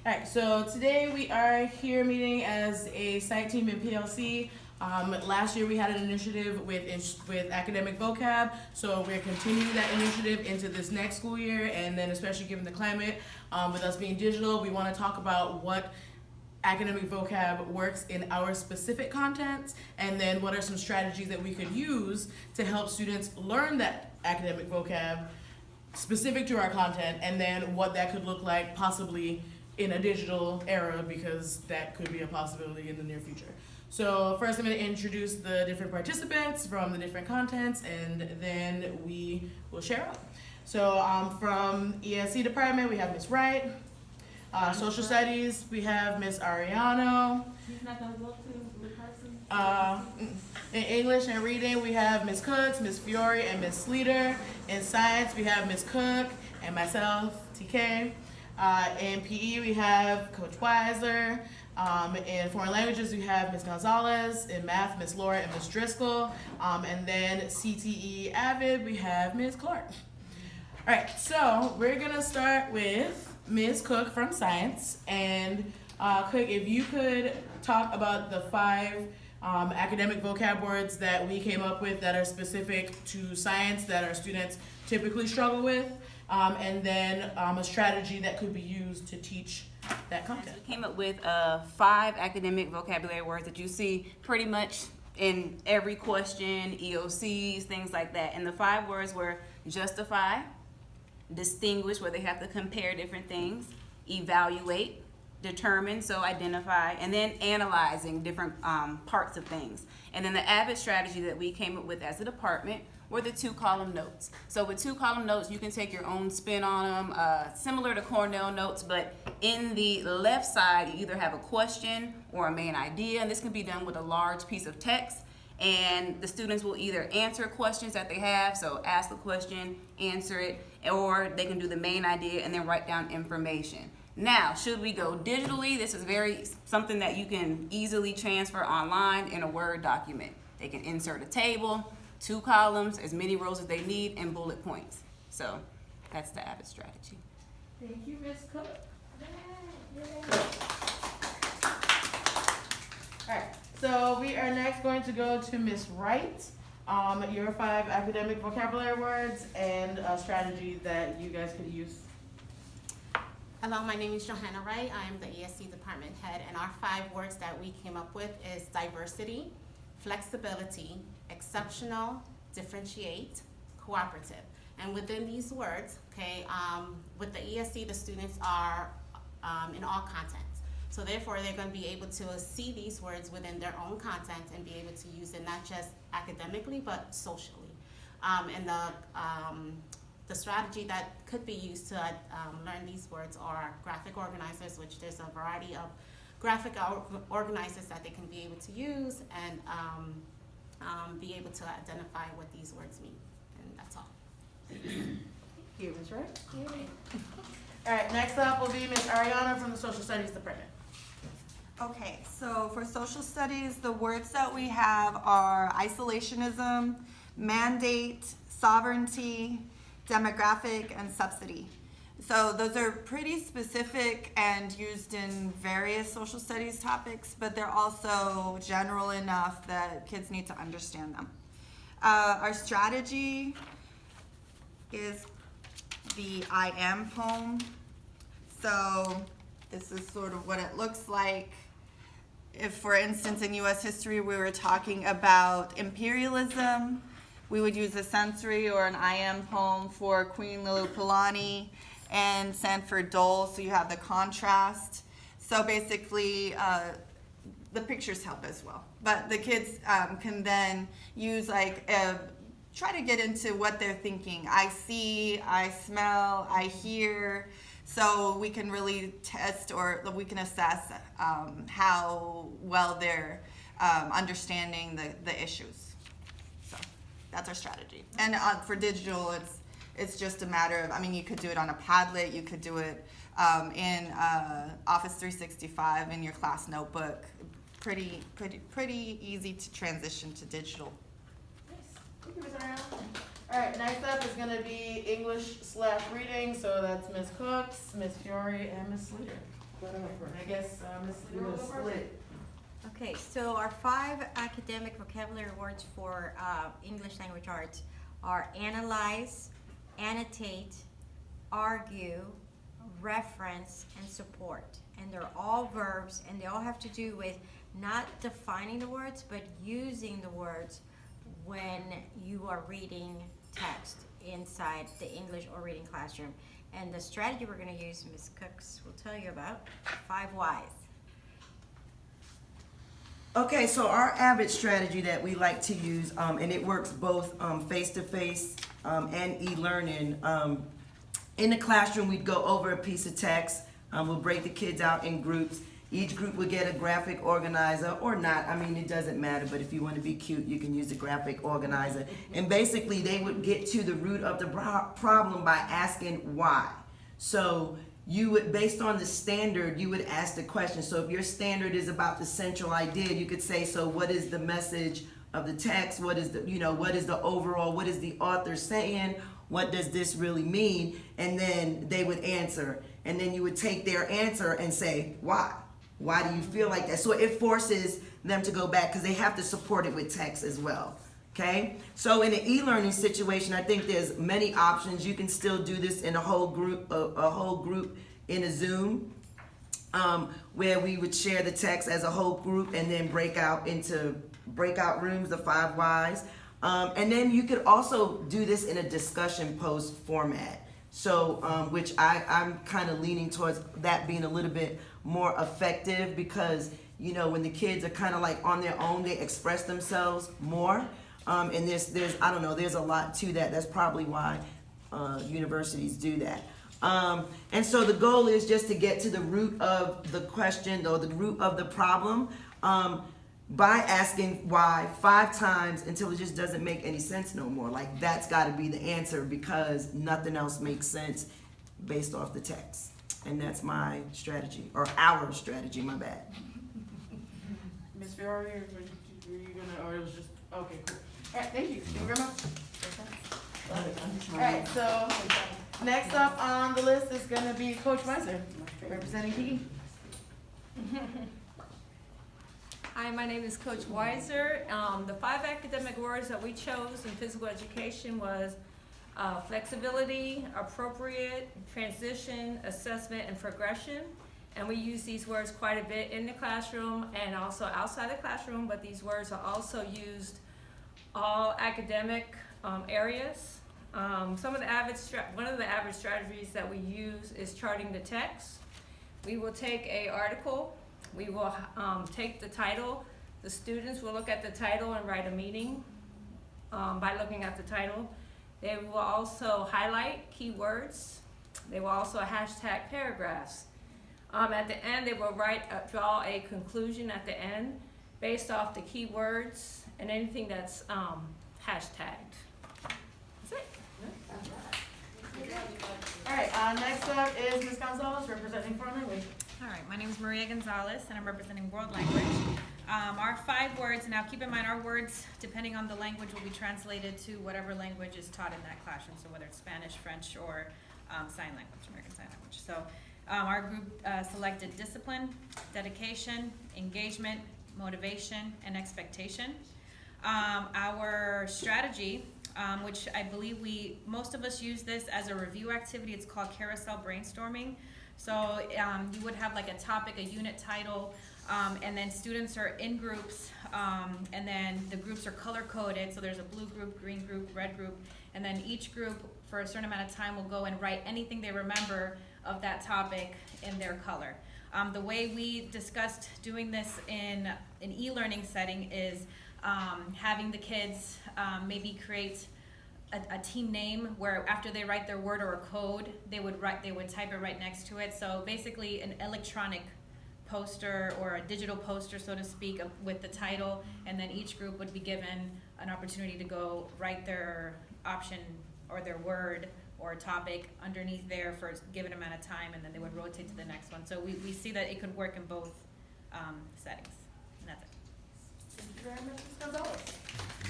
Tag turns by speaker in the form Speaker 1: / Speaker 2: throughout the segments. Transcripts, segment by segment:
Speaker 1: Alright, so today we are here meeting as a site team in PLC. Last year we had an initiative with academic vocab, so we're continuing that initiative into this next school year, and then especially given the climate, with us being digital, we want to talk about what academic vocab works in our specific contents, and then what are some strategies that we could use to help students learn that academic vocab specific to our content, and then what that could look like possibly in a digital era, because that could be a possibility in the near future. So first I'm going to introduce the different participants from the different contents, and then we will share out. So from ESC department, we have Ms. Wright. Social studies, we have Ms. Ariano.
Speaker 2: She's not going to go to the person?
Speaker 1: In English and reading, we have Ms. Cooks, Ms. Fiore, and Ms. Sleater. In science, we have Ms. Cook and myself, TK. In PE, we have Coach Weiser. In foreign languages, we have Ms. Gonzalez. In math, Ms. Laura and Ms. Driscoll. And then CTE AVID, we have Ms. Clark. All right, so we're gonna start with Ms. Cook from science. And Cook, if you could talk about the 5 academic vocab words that we came up with that are specific to science that our students typically struggle with. And then a strategy that could be used to teach that content.
Speaker 3: We came up with 5 academic vocabulary words that you see pretty much in every question, EOCs, things like that. And the 5 words were justify, distinguish, where they have to compare different things, evaluate, determine, so identify, and then analyzing different parts of things. And then the AVID strategy that we came up with as a department were the 2-column notes. So with 2-column notes, you can take your own spin on them, similar to Cornell notes, but in the left side, you either have a question or a main idea, and this can be done with a large piece of text, and the students will either answer questions that they have, so ask a question, answer it, or they can do the main idea and then write down information. Now, should we go digitally, this is something that you can easily transfer online in a Word document. They can insert a table, 2 columns, as many rows as they need, and bullet points. So that's the AVID strategy.
Speaker 1: Thank you, Ms. Cook. All right, so we are next going to go to Ms. Wright. Your 5 academic vocabulary words and a strategy that you guys could use.
Speaker 4: Hello, my name is Johanna Wright. I am the ESC department head, and our 5 words that we came up with is diversity, flexibility, exceptional, differentiate, cooperative. And within these words, okay, with the ESC, the students are in all contents. So therefore, they're going to be able to see these words within their own content and be able to use it not just academically, but socially. And the strategy that could be used to learn these words are graphic organizers, which there's a variety of graphic organizers that they can be able to use and be able to identify what these words mean. And that's all.
Speaker 1: Here, Ms. Wright. All right, next up will be Ms. Ariana from the Social Studies Department.
Speaker 5: Okay, so for social studies, the words that we have are isolationism, mandate, sovereignty, demographic, and subsidy. So those are pretty specific and used in various social studies topics, but they're also general enough that kids need to understand them. Our strategy is the I am poem. So this is sort of what it looks like. If, for instance, in U.S. history we were talking about imperialism, we would use a sensory or an I am poem for Queen Liliuokalani and Sanford Dole, so you have the contrast. So basically, the pictures help as well. But the kids can then use try to get into what they're thinking. I see, I smell, I hear. So we can really test or we can assess how well they're understanding the issues. So that's our strategy. And for digital, it's just a matter of, you could do it on a Padlet, you could do it in Office 365 in your class notebook. Pretty easy to transition to digital.
Speaker 1: Nice. Thank you, Ms. Ariana. All right, next up is going to be English/reading. So that's Ms. Cooks, Ms. Fiore, and Ms. Sleater. I guess, Ms. Lee will go first.
Speaker 6: Okay, so our 5 academic vocabulary words for English language arts are analyze, annotate, argue, reference, and support. And they're all verbs, and they all have to do with not defining the words, but using the words when you are reading text inside the English or reading classroom. And the strategy we're going to use, Ms. Cooks will tell you about, 5 whys.
Speaker 7: Okay, so our AVID strategy that we like to use, and it works both face-to-face and e-learning. In the classroom, we'd go over a piece of text. We'll break the kids out in groups. Each group would get a graphic organizer or not. I mean, it doesn't matter, but if you want to be cute, you can use a graphic organizer. And basically, they would get to the root of the problem by asking why. So you would, based on the standard, you would ask the question. So if your standard is about the central idea, you could say, so what is the message of the text? What is the, what is the overall, what is the author saying? What does this really mean? And then they would answer. And then you would take their answer and say, why? Why do you feel like that? So it forces them to go back because they have to support it with text as well. Okay, so in an e-learning situation, I think there's many options. You can still do this in a whole group in a Zoom, where we would share the text as a whole group and then break out into breakout rooms, the 5 whys. And then you could also do this in a discussion post format. So, which I'm kind of leaning towards that being a little bit more effective because, when the kids are kind of like on their own, they express themselves more. And there's I don't know, there's a lot to that. That's probably why universities do that. And so the goal is just to get to the root of the question or the root of the problem by asking why 5 times until it just doesn't make any sense no more. Like that's got to be the answer because nothing else makes sense based off the text. And that's my strategy, or our strategy, my bad.
Speaker 1: Ms. Ferrari, were you gonna, or it was just, okay, cool. All right, thank you. Thank you very much. All right, so next up on the list is gonna be Coach Weiser, representing Kiki.
Speaker 2: Hi, my name is Coach Weiser. The 5 academic words that we chose in physical education was flexibility, appropriate, transition, assessment, and progression. And we use these words quite a bit in the classroom and also outside the classroom, but these words are also used all academic areas. One of the AVID strategies that we use is charting the text. We will take an article, we will take the title. The students will look at the title and write a meaning by looking at the title. They will also highlight keywords. They will also hashtag paragraphs. At the end, they will draw a conclusion at the end based off the keywords and anything that's hashtagged. That's it.
Speaker 1: All right, next up is Ms. Gonzalez, representing foreign language.
Speaker 8: All right, my name is Maria Gonzalez, and I'm representing world language. Our 5 words, now keep in mind our words, depending on the language, will be translated to whatever language is taught in that classroom, so whether it's Spanish, French, or sign language, American Sign Language. So our group selected discipline, dedication, engagement, motivation, and expectation. Our strategy, which I believe most of us use this as a review activity, it's called carousel brainstorming. So you would have like a topic, a unit title, and then students are in groups, and then the groups are color coded. So there's a blue group, green group, red group, and then each group for a certain amount of time will go and write anything they remember of that topic in their color. The way we discussed doing this in an e-learning setting is having the kids maybe create a team name where after they write their word or a code, they would type it right next to it. So basically an electronic poster or a digital poster, so to speak, with the title, and then each group would be given an opportunity to go write their option or their word or topic underneath there for a given amount of time, and then they would rotate to the next one. So we see that it could work in both settings, and that's it.
Speaker 1: Thank you very much, Ms. Gonzalez.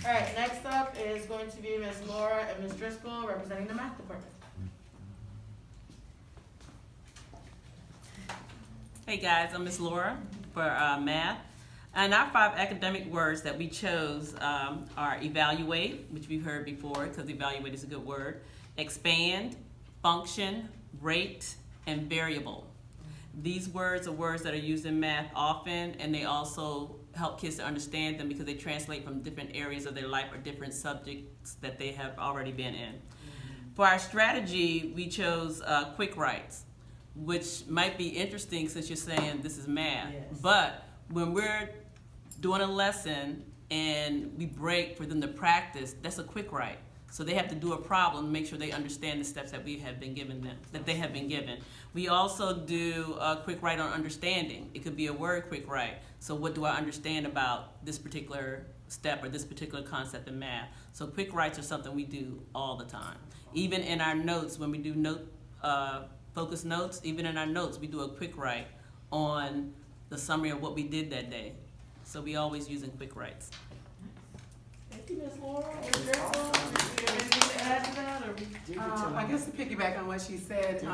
Speaker 1: All right, next up is going to be Ms. Laura and Ms. Driscoll, representing the math department.
Speaker 9: Hey guys, I'm Miss Laura for math. And our 5 academic words that we chose are evaluate, which we've heard before because evaluate is a good word, expand, function, rate, and variable. These words are words that are used in math often, and they also help kids to understand them because they translate from different areas of their life or different subjects that they have already been in. For our strategy, we chose quick writes, which might be interesting since you're saying this is math.
Speaker 7: Yes.
Speaker 9: But when we're doing a lesson and we break for them to practice, that's a quick write. So they have to do a problem to make sure they understand the steps that we have been given them, that they have been given. We also do a quick write on understanding. It could be a word quick write. So what do I understand about this particular step or this particular concept in math? So quick writes are something we do all the time. Even in our notes, when we do focus notes, even in our notes, we do a quick write on the summary of what we did that day. So we always using quick writes.
Speaker 1: Thank you, Ms. Laura. Ms. Gerald, do you have anything to add to that? Or?
Speaker 10: I guess to piggyback on what she said,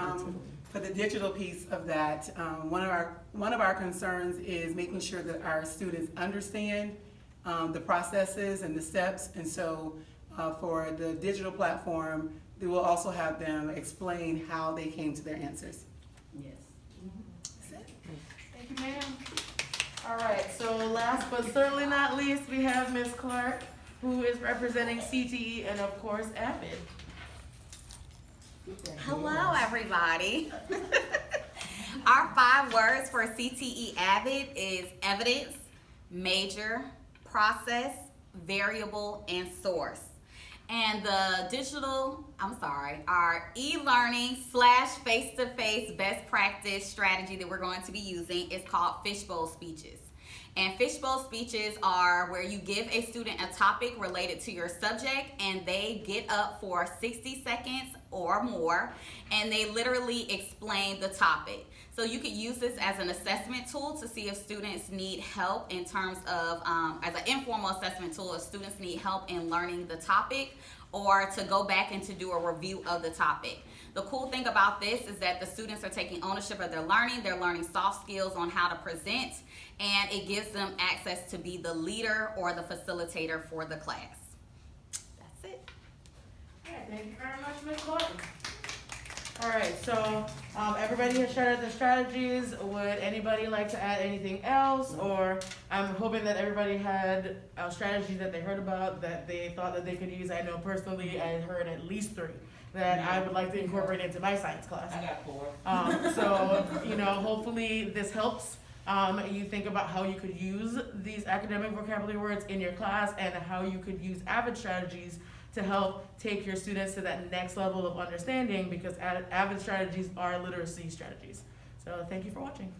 Speaker 10: for the digital piece of that, one of our concerns is making sure that our students understand the processes and the steps. And so for the digital platform, we will also have them explain how they came to their answers.
Speaker 9: Yes.
Speaker 1: Thank you, ma'am. All right, so last but certainly not least, we have Ms. Clark, who is representing CTE and of course AVID.
Speaker 11: Hello, everybody. Our 5 words for CTE AVID is evidence, major, process, variable, and source. And the our e-learning / face-to-face best practice strategy that we're going to be using is called fishbowl speeches. And fishbowl speeches are where you give a student a topic related to your subject and they get up for 60 seconds or more and they literally explain the topic. So you could use this as an assessment tool to see if students need help in terms of, as an informal assessment tool, if students need help in learning the topic or to go back and to do a review of the topic. The cool thing about this is that the students are taking ownership of their learning. They're learning soft skills on how to present, and it gives them access to be the leader or the facilitator for the class. That's it.
Speaker 1: All right, thank you very much, Ms. Clark. All right, so everybody has shared their strategies. Would anybody like to add anything else? Or I'm hoping that everybody had a strategy that they heard about that they thought that they could use. I know personally I heard at least 3 that I would like to incorporate into my science class.
Speaker 9: I got 4.
Speaker 1: So, hopefully this helps. You think about how you could use these academic vocabulary words in your class and how you could use AVID strategies to help take your students to that next level of understanding because AVID strategies are literacy strategies. So thank you for watching.